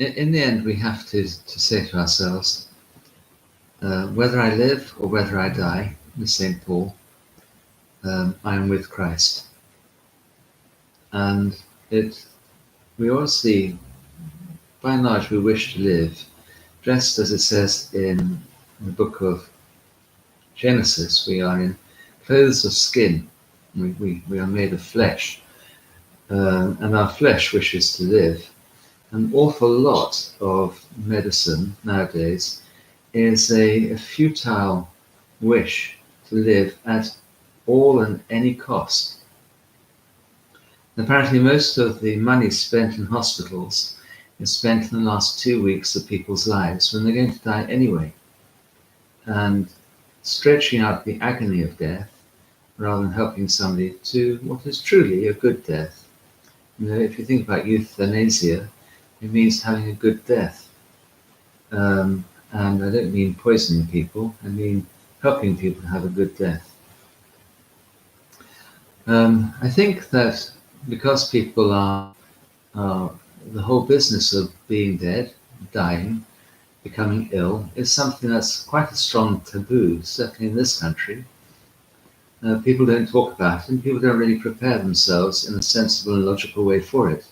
in the end, we have to say to ourselves, whether I live or whether I die, with St. Paul, I am with Christ. And we all see, by and large, we wish to live, dressed as it says in the book of Genesis, we are in clothes of skin. We are made of flesh, and our flesh wishes to live. An awful lot of medicine nowadays is a futile wish to live at all and any cost. Apparently, most of the money spent in hospitals is spent in the last 2 weeks of people's lives when they're going to die anyway, and stretching out the agony of death rather than helping somebody to what is truly a good death. You know, if you think about euthanasia, it means having a good death. And I don't mean poisoning people, I mean helping people to have a good death. I think that because people are the whole business of being dead, dying, becoming ill, is something that's quite a strong taboo, certainly in this country. People don't talk about it, and people don't really prepare themselves in a sensible and logical way for it.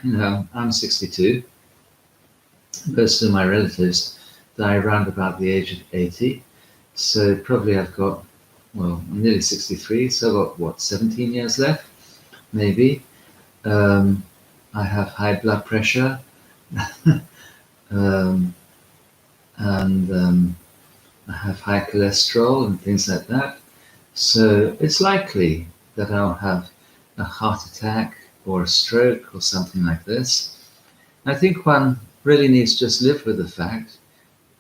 You know, I'm 62. Most of my relatives die around about the age of 80. So probably I've got, well, I'm nearly 63, so I've got, what, 17 years left? Maybe. I have high blood pressure. And I have high cholesterol and things like that. So it's likely that I'll have a heart attack or a stroke or something like this. I think one really needs to just live with the fact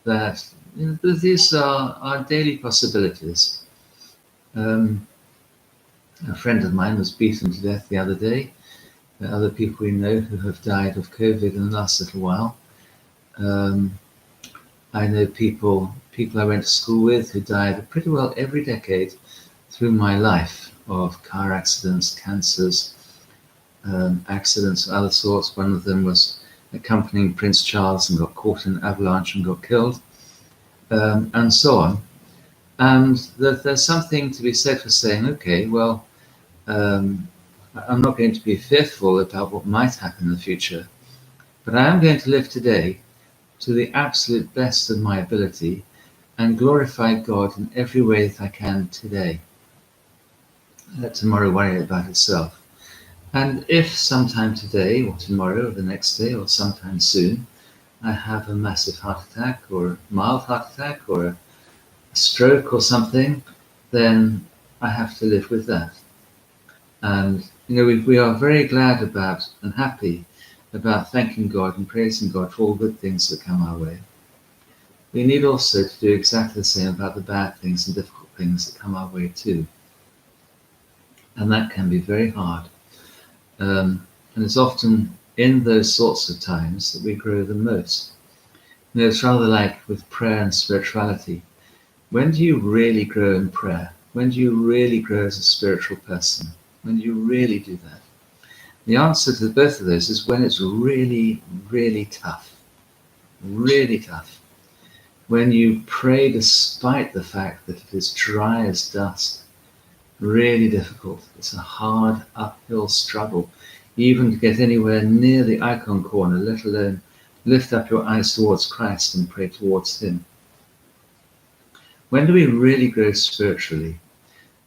that, you know, that these are our daily possibilities. A friend of mine was beaten to death the other day. There are other people we know who have died of COVID in the last little while. I know people I went to school with who died pretty well every decade through my life of car accidents, cancers, accidents of other sorts. One of them was accompanying Prince Charles and got caught in an avalanche and got killed, and so on. And there's something to be said for saying, okay, well, I'm not going to be fearful about what might happen in the future, but I am going to live today to the absolute best of my ability and glorify God in every way that I can today. Let tomorrow worry about itself. And if sometime today or tomorrow or the next day or sometime soon I have a massive heart attack or a mild heart attack or a stroke or something, then I have to live with that. And you know, we are very glad about and happy about thanking God and praising God for all good things that come our way. We need also to do exactly the same about the bad things and difficult things that come our way too. And that can be very hard. And it's often in those sorts of times that we grow the most. You know, it's rather like with prayer and spirituality. When do you really grow in prayer? When do you really grow as a spiritual person? When do you really do that? The answer to both of those is when it's really, really tough. Really tough. When you pray despite the fact that it is dry as dust. Really difficult. It's a hard uphill struggle, even to get anywhere near the icon corner, let alone lift up your eyes towards Christ and pray towards him. When do we really grow spiritually?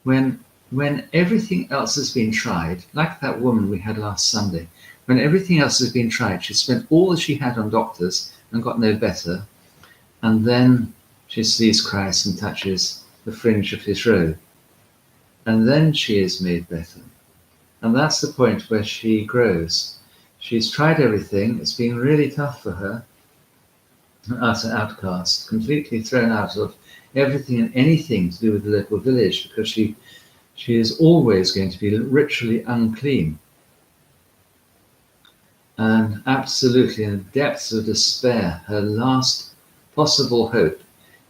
When everything else has been tried, like that woman we had last Sunday, when everything else has been tried, she spent all that she had on doctors and got no better, and then she sees Christ and touches the fringe of his robe, and then she is made better. And that's the point where she grows. She's tried everything, it's been really tough for her, an utter outcast, completely thrown out of everything and anything to do with the local village, because she is always going to be ritually unclean. And absolutely in the depths of despair, her last possible hope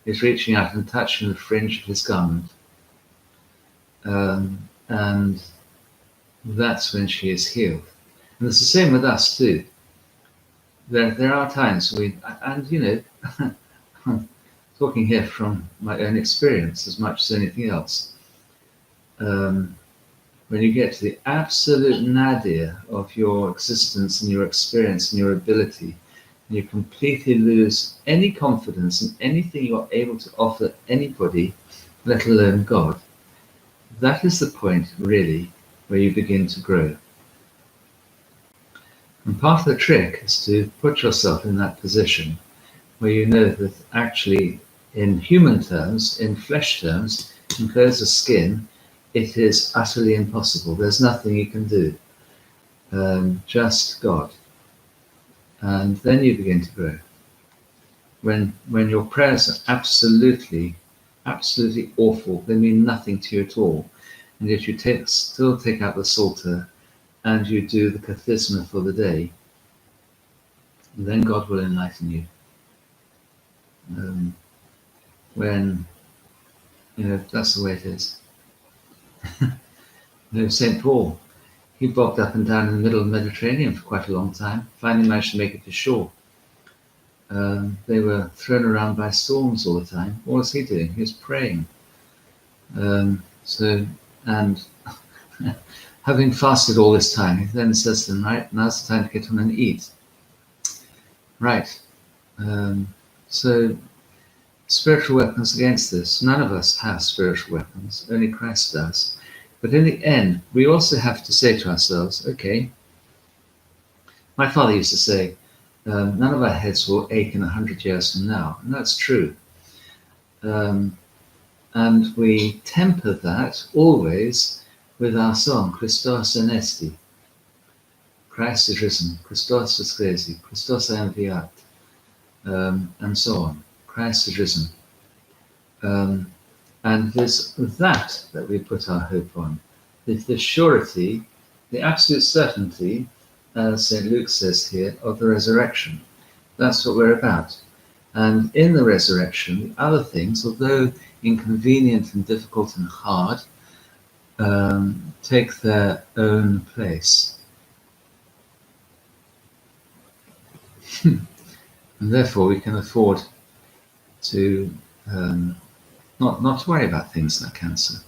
is reaching out and touching the fringe of his garment. And that's when she is healed. And it's the same with us too. there are times and you know, I'm talking here from my own experience as much as anything else. When you get to the absolute nadir of your existence and your experience and your ability, and you completely lose any confidence in anything you're able to offer anybody, let alone God, that is the point, really, where you begin to grow. And part of the trick is to put yourself in that position where you know that actually, in human terms, in flesh terms, in clothes of skin, it is utterly impossible. There's nothing you can do. Just God. And then you begin to grow. When your prayers are absolutely awful, they mean nothing to you at all, and yet you still take out the Psalter and you do the Kathisma for the day, then God will enlighten you. When, you know, that's the way it is. You know, St. Paul, he bobbed up and down in the middle of the Mediterranean for quite a long time, finally managed to make it to shore. They were thrown around by storms all the time. What was he doing? He was praying. And having fasted all this time, he then says to them, right, now's the time to get on and eat. Right. So spiritual weapons against this. None of us have spiritual weapons, only Christ does. But in the end, we also have to say to ourselves, okay, my father used to say, none of our heads will ache in 100 years from now. And that's true. And we temper that always with our song, Christos Anesti. Christ is risen, Christos Voskresi, Christos Enviat, and so on. Christ is risen. And there's that we put our hope on. The surety, the absolute certainty, as St. Luke says here, of the resurrection. That's what we're about. And in the resurrection, the other things, although inconvenient and difficult and hard, take their own place. And therefore we can afford to not to worry about things like cancer.